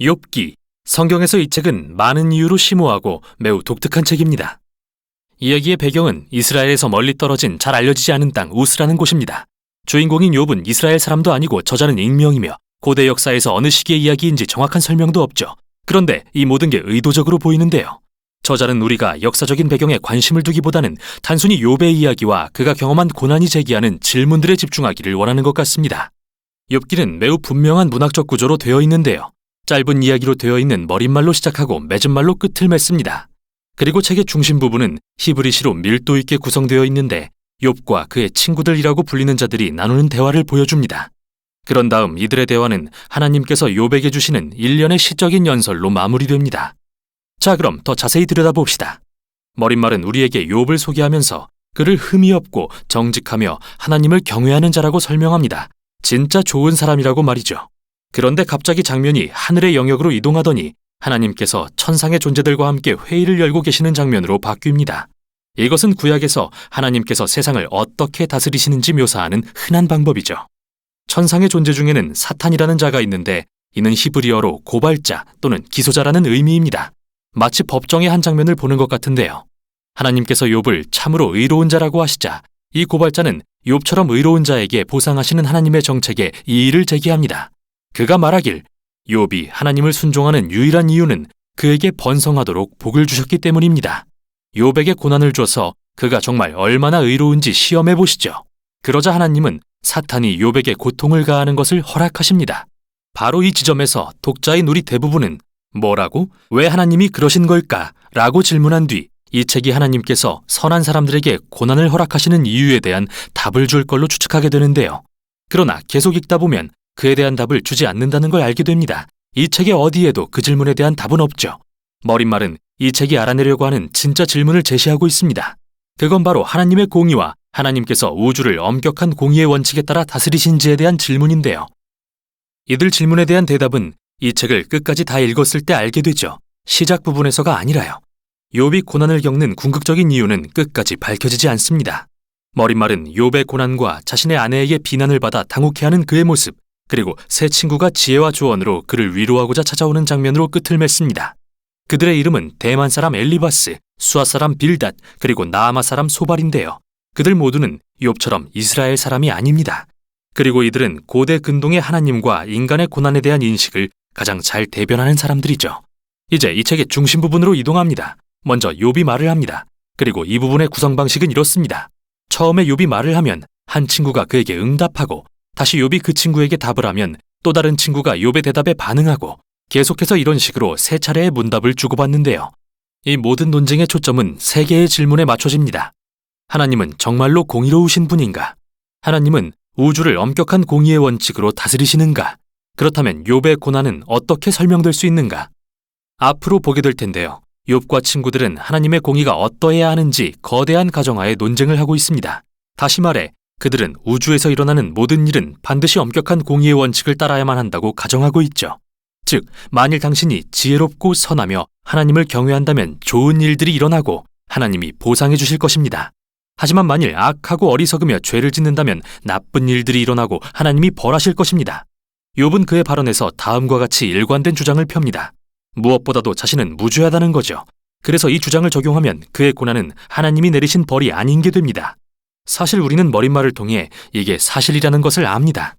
욥기. 성경에서 이 책은 많은 이유로 심오하고 매우 독특한 책입니다. 이야기의 배경은 이스라엘에서 멀리 떨어진 잘 알려지지 않은 땅 우스라는 곳입니다. 주인공인 욥은 이스라엘 사람도 아니고 저자는 익명이며 고대 역사에서 어느 시기의 이야기인지 정확한 설명도 없죠. 그런데 이 모든 게 의도적으로 보이는데요. 저자는 우리가 역사적인 배경에 관심을 두기보다는 단순히 욥의 이야기와 그가 경험한 고난이 제기하는 질문들에 집중하기를 원하는 것 같습니다. 욥기는 매우 분명한 문학적 구조로 되어 있는데요. 짧은 이야기로 되어 있는 머릿말로 시작하고 맺은 말로 끝을 맺습니다. 그리고 책의 중심 부분은 히브리시로 밀도 있게 구성되어 있는데 욥과 그의 친구들이라고 불리는 자들이 나누는 대화를 보여줍니다. 그런 다음 이들의 대화는 하나님께서 욥에게 주시는 일련의 시적인 연설로 마무리됩니다. 자, 그럼 더 자세히 들여다봅시다. 머릿말은 우리에게 욥을 소개하면서 그를 흠이 없고 정직하며 하나님을 경외하는 자라고 설명합니다. 진짜 좋은 사람이라고 말이죠. 그런데 갑자기 장면이 하늘의 영역으로 이동하더니 하나님께서 천상의 존재들과 함께 회의를 열고 계시는 장면으로 바뀝니다. 이것은 구약에서 하나님께서 세상을 어떻게 다스리시는지 묘사하는 흔한 방법이죠. 천상의 존재 중에는 사탄이라는 자가 있는데 이는 히브리어로 고발자 또는 기소자라는 의미입니다. 마치 법정의 한 장면을 보는 것 같은데요. 하나님께서 욥을 참으로 의로운 자라고 하시자 이 고발자는 욥처럼 의로운 자에게 보상하시는 하나님의 정책에 이의를 제기합니다. 그가 말하길 욥이 하나님을 순종하는 유일한 이유는 그에게 번성하도록 복을 주셨기 때문입니다. 욥에게 고난을 줘서 그가 정말 얼마나 의로운지 시험해 보시죠. 그러자 하나님은 사탄이 욥에게 고통을 가하는 것을 허락하십니다. 바로 이 지점에서 독자인 우리 대부분은 뭐라고? 왜 하나님이 그러신 걸까? 라고 질문한 뒤 이 책이 하나님께서 선한 사람들에게 고난을 허락하시는 이유에 대한 답을 줄 걸로 추측하게 되는데요. 그러나 계속 읽다 보면 그에 대한 답을 주지 않는다는 걸 알게 됩니다. 이 책의 어디에도 그 질문에 대한 답은 없죠. 머릿말은 이 책이 알아내려고 하는 진짜 질문을 제시하고 있습니다. 그건 바로 하나님의 공의와 하나님께서 우주를 엄격한 공의의 원칙에 따라 다스리신지에 대한 질문인데요. 이들 질문에 대한 대답은 이 책을 끝까지 다 읽었을 때 알게 되죠. 시작 부분에서가 아니라요. 욥이 고난을 겪는 궁극적인 이유는 끝까지 밝혀지지 않습니다. 머릿말은 욥의 고난과 자신의 아내에게 비난을 받아 당혹해하는 그의 모습, 그리고 새 친구가 지혜와 조언으로 그를 위로하고자 찾아오는 장면으로 끝을 맺습니다. 그들의 이름은 대만 사람 엘리바스, 수아 사람 빌닷, 그리고 나아마 사람 소발인데요. 그들 모두는 욥처럼 이스라엘 사람이 아닙니다. 그리고 이들은 고대 근동의 하나님과 인간의 고난에 대한 인식을 가장 잘 대변하는 사람들이죠. 이제 이 책의 중심 부분으로 이동합니다. 먼저 욥이 말을 합니다. 그리고 이 부분의 구성 방식은 이렇습니다. 처음에 욥이 말을 하면 한 친구가 그에게 응답하고 다시 욥이 그 친구에게 답을 하면 또 다른 친구가 욥의 대답에 반응하고 계속해서 이런 식으로 세 차례의 문답을 주고받는데요. 이 모든 논쟁의 초점은 세 개의 질문에 맞춰집니다. 하나님은 정말로 공의로우신 분인가? 하나님은 우주를 엄격한 공의의 원칙으로 다스리시는가? 그렇다면 욥의 고난은 어떻게 설명될 수 있는가? 앞으로 보게 될 텐데요. 욥과 친구들은 하나님의 공의가 어떠해야 하는지 거대한 가정하에 논쟁을 하고 있습니다. 다시 말해 그들은 우주에서 일어나는 모든 일은 반드시 엄격한 공의의 원칙을 따라야만 한다고 가정하고 있죠. 즉, 만일 당신이 지혜롭고 선하며 하나님을 경외한다면 좋은 일들이 일어나고 하나님이 보상해 주실 것입니다. 하지만 만일 악하고 어리석으며 죄를 짓는다면 나쁜 일들이 일어나고 하나님이 벌하실 것입니다. 욥은 그의 발언에서 다음과 같이 일관된 주장을 펴니다. 무엇보다도 자신은 무죄하다는 거죠. 그래서 이 주장을 적용하면 그의 고난은 하나님이 내리신 벌이 아닌 게 됩니다. 사실 우리는 머릿말을 통해 이게 사실이라는 것을 압니다.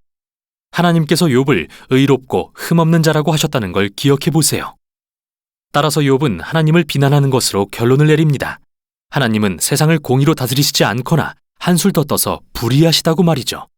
하나님께서 욥을 의롭고 흠없는 자라고 하셨다는 걸 기억해 보세요. 따라서 욥은 하나님을 비난하는 것으로 결론을 내립니다. 하나님은 세상을 공의로 다스리시지 않거나 한술 더 떠서 불의하시다고 말이죠.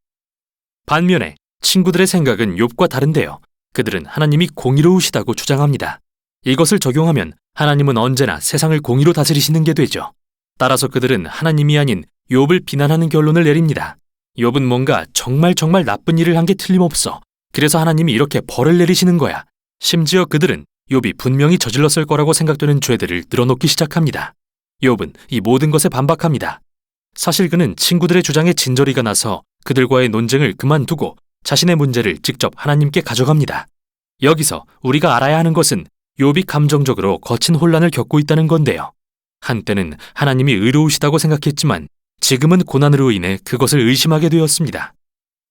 반면에 친구들의 생각은 욥과 다른데요. 그들은 하나님이 공의로우시다고 주장합니다. 이것을 적용하면 하나님은 언제나 세상을 공의로 다스리시는 게 되죠. 따라서 그들은 하나님이 아닌 욥을 비난하는 결론을 내립니다. 욥은 뭔가 정말 나쁜 일을 한 게 틀림없어. 그래서 하나님이 이렇게 벌을 내리시는 거야. 심지어 그들은 욥이 분명히 저질렀을 거라고 생각되는 죄들을 늘어놓기 시작합니다. 욥은 이 모든 것에 반박합니다. 사실 그는 친구들의 주장에 진저리가 나서 그들과의 논쟁을 그만두고 자신의 문제를 직접 하나님께 가져갑니다. 여기서 우리가 알아야 하는 것은 욥이 감정적으로 거친 혼란을 겪고 있다는 건데요. 한때는 하나님이 의로우시다고 생각했지만 지금은 고난으로 인해 그것을 의심하게 되었습니다.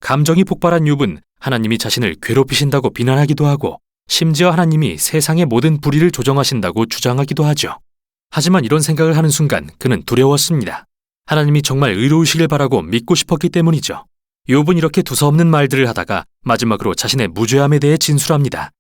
감정이 폭발한 욥은 하나님이 자신을 괴롭히신다고 비난하기도 하고 심지어 하나님이 세상의 모든 불의를 조정하신다고 주장하기도 하죠. 하지만 이런 생각을 하는 순간 그는 두려웠습니다. 하나님이 정말 의로우시길 바라고 믿고 싶었기 때문이죠. 욥은 이렇게 두서없는 말들을 하다가 마지막으로 자신의 무죄함에 대해 진술합니다.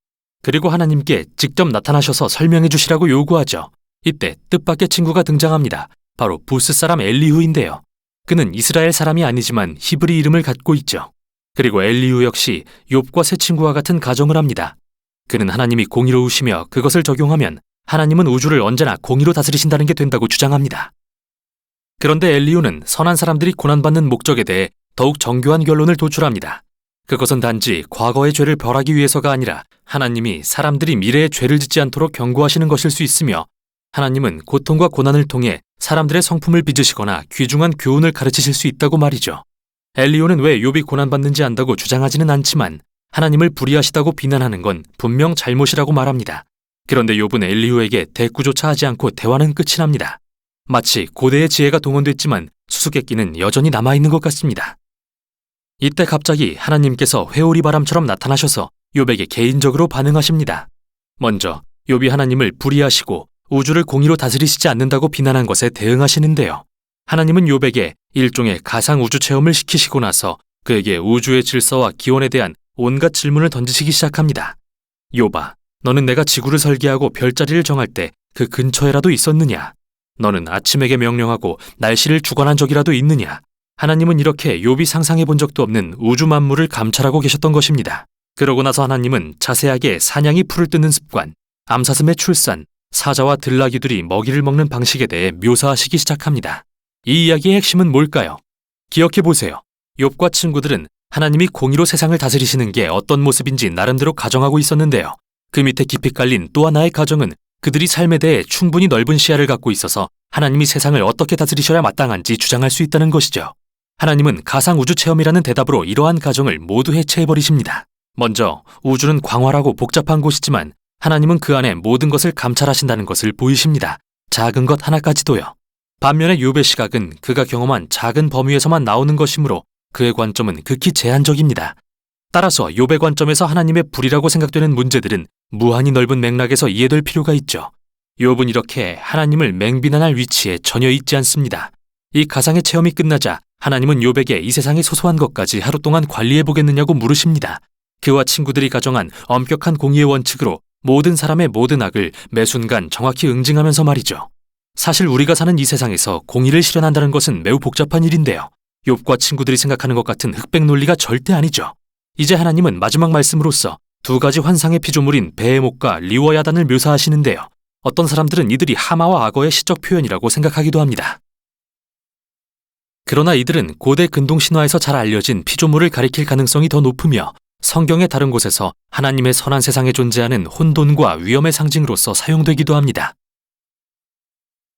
그리고 하나님께 직접 나타나셔서 설명해 주시라고 요구하죠. 이때 뜻밖의 친구가 등장합니다. 바로 부스 사람 엘리후인데요. 그는 이스라엘 사람이 아니지만 히브리 이름을 갖고 있죠. 그리고 엘리후 역시 욥과 새 친구와 같은 가정을 합니다. 그는 하나님이 공의로우시며 그것을 적용하면 하나님은 우주를 언제나 공의로 다스리신다는 게 된다고 주장합니다. 그런데 엘리후는 선한 사람들이 고난받는 목적에 대해 더욱 정교한 결론을 도출합니다. 그것은 단지 과거의 죄를 벌하기 위해서가 아니라 하나님이 사람들이 미래의 죄를 짓지 않도록 경고하시는 것일 수 있으며 하나님은 고통과 고난을 통해 사람들의 성품을 빚으시거나 귀중한 교훈을 가르치실 수 있다고 말이죠. 엘리후는 왜 욥이 고난받는지 안다고 주장하지는 않지만 하나님을 불의하시다고 비난하는 건 분명 잘못이라고 말합니다. 그런데 욥은 엘리후에게 대꾸조차 하지 않고 대화는 끝이 납니다. 마치 고대의 지혜가 동원됐지만 수수께끼는 여전히 남아있는 것 같습니다. 이때 갑자기 하나님께서 회오리 바람처럼 나타나셔서 욥에게 개인적으로 반응하십니다. 먼저 욥이 하나님을 불의하시고 우주를 공의로 다스리시지 않는다고 비난한 것에 대응하시는데요. 하나님은 욥에게 일종의 가상 우주 체험을 시키시고 나서 그에게 우주의 질서와 기원에 대한 온갖 질문을 던지시기 시작합니다. 욥아, 너는 내가 지구를 설계하고 별자리를 정할 때 그 근처에라도 있었느냐? 너는 아침에게 명령하고 날씨를 주관한 적이라도 있느냐? 하나님은 이렇게 욥이 상상해 본 적도 없는 우주 만물을 감찰하고 계셨던 것입니다. 그러고 나서 하나님은 자세하게 사냥이 풀을 뜯는 습관, 암사슴의 출산, 사자와 들나귀들이 먹이를 먹는 방식에 대해 묘사하시기 시작합니다. 이 이야기의 핵심은 뭘까요? 기억해 보세요. 욥과 친구들은 하나님이 공의로 세상을 다스리시는 게 어떤 모습인지 나름대로 가정하고 있었는데요. 그 밑에 깊이 깔린 또 하나의 가정은 그들이 삶에 대해 충분히 넓은 시야를 갖고 있어서 하나님이 세상을 어떻게 다스리셔야 마땅한지 주장할 수 있다는 것이죠. 하나님은 가상 우주 체험이라는 대답으로 이러한 가정을 모두 해체해버리십니다. 먼저 우주는 광활하고 복잡한 곳이지만 하나님은 그 안에 모든 것을 감찰하신다는 것을 보이십니다. 작은 것 하나까지도요. 반면에 욥의 시각은 그가 경험한 작은 범위에서만 나오는 것이므로 그의 관점은 극히 제한적입니다. 따라서 욥의 관점에서 하나님의 불이라고 생각되는 문제들은 무한히 넓은 맥락에서 이해될 필요가 있죠. 욥은 이렇게 하나님을 맹비난할 위치에 전혀 있지 않습니다. 이 가상의 체험이 끝나자 하나님은 욥에게 이 세상의 소소한 것까지 하루 동안 관리해보겠느냐고 물으십니다. 그와 친구들이 가정한 엄격한 공의의 원칙으로 모든 사람의 모든 악을 매 순간 정확히 응징하면서 말이죠. 사실 우리가 사는 이 세상에서 공의를 실현한다는 것은 매우 복잡한 일인데요. 욥과 친구들이 생각하는 것 같은 흑백 논리가 절대 아니죠. 이제 하나님은 마지막 말씀으로써 두 가지 환상의 피조물인 베헤못과 리워야단을 묘사하시는데요. 어떤 사람들은 이들이 하마와 악어의 시적 표현이라고 생각하기도 합니다. 그러나 이들은 고대 근동 신화에서 잘 알려진 피조물을 가리킬 가능성이 더 높으며 성경의 다른 곳에서 하나님의 선한 세상에 존재하는 혼돈과 위험의 상징으로서 사용되기도 합니다.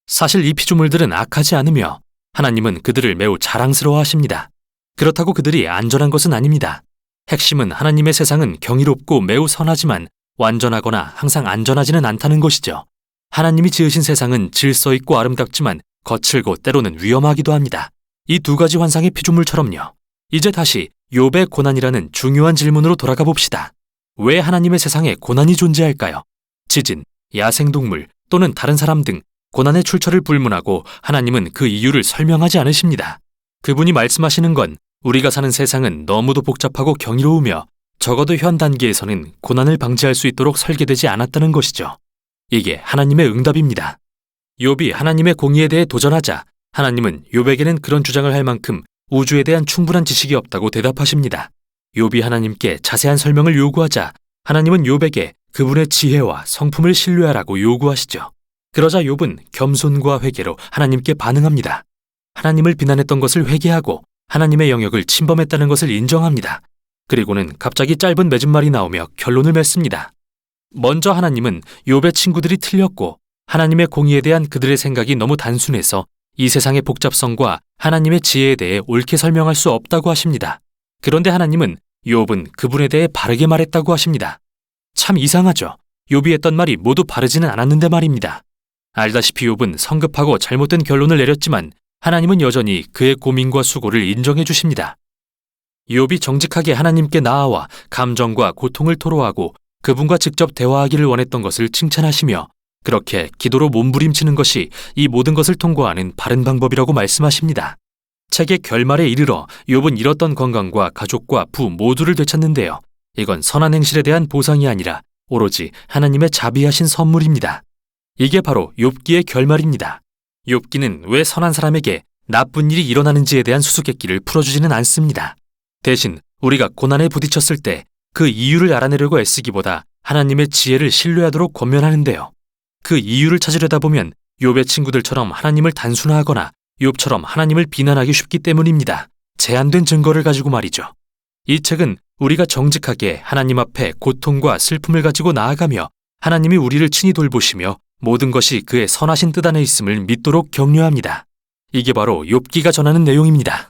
사실 이 피조물들은 악하지 않으며 하나님은 그들을 매우 자랑스러워하십니다. 그렇다고 그들이 안전한 것은 아닙니다. 핵심은 하나님의 세상은 경이롭고 매우 선하지만 완전하거나 항상 안전하지는 않다는 것이죠. 하나님이 지으신 세상은 질서 있고 아름답지만 거칠고 때로는 위험하기도 합니다. 이 두 가지 환상의 피조물처럼요. 이제 다시 욥의 고난이라는 중요한 질문으로 돌아가 봅시다. 왜 하나님의 세상에 고난이 존재할까요? 지진, 야생동물 또는 다른 사람 등 고난의 출처를 불문하고 하나님은 그 이유를 설명하지 않으십니다. 그분이 말씀하시는 건 우리가 사는 세상은 너무도 복잡하고 경이로우며 적어도 현 단계에서는 고난을 방지할 수 있도록 설계되지 않았다는 것이죠. 이게 하나님의 응답입니다. 욥이 하나님의 공의에 대해 도전하자 하나님은 욥에게는 그런 주장을 할 만큼 우주에 대한 충분한 지식이 없다고 대답하십니다. 욥이 하나님께 자세한 설명을 요구하자 하나님은 욥에게 그분의 지혜와 성품을 신뢰하라고 요구하시죠. 그러자 욥은 겸손과 회개로 하나님께 반응합니다. 하나님을 비난했던 것을 회개하고 하나님의 영역을 침범했다는 것을 인정합니다. 그리고는 갑자기 짧은 맺은말이 나오며 결론을 맺습니다. 먼저 하나님은 욥의 친구들이 틀렸고 하나님의 공의에 대한 그들의 생각이 너무 단순해서 이 세상의 복잡성과 하나님의 지혜에 대해 옳게 설명할 수 없다고 하십니다. 그런데 하나님은 욥은 그분에 대해 바르게 말했다고 하십니다. 참 이상하죠. 욥이 했던 말이 모두 바르지는 않았는데 말입니다. 알다시피 욥은 성급하고 잘못된 결론을 내렸지만 하나님은 여전히 그의 고민과 수고를 인정해 주십니다. 욥이 정직하게 하나님께 나아와 감정과 고통을 토로하고 그분과 직접 대화하기를 원했던 것을 칭찬하시며 그렇게 기도로 몸부림치는 것이 이 모든 것을 통과하는 바른 방법이라고 말씀하십니다. 책의 결말에 이르러 욥은 잃었던 건강과 가족과 부 모두를 되찾는데요. 이건 선한 행실에 대한 보상이 아니라 오로지 하나님의 자비하신 선물입니다. 이게 바로 욥기의 결말입니다. 욥기는 왜 선한 사람에게 나쁜 일이 일어나는지에 대한 수수께끼를 풀어주지는 않습니다. 대신 우리가 고난에 부딪혔을 때 그 이유를 알아내려고 애쓰기보다 하나님의 지혜를 신뢰하도록 권면하는데요. 그 이유를 찾으려다 보면 욥의 친구들처럼 하나님을 단순화하거나 욥처럼 하나님을 비난하기 쉽기 때문입니다. 제한된 증거를 가지고 말이죠. 이 책은 우리가 정직하게 하나님 앞에 고통과 슬픔을 가지고 나아가며 하나님이 우리를 친히 돌보시며 모든 것이 그의 선하신 뜻 안에 있음을 믿도록 격려합니다. 이게 바로 욥기가 전하는 내용입니다.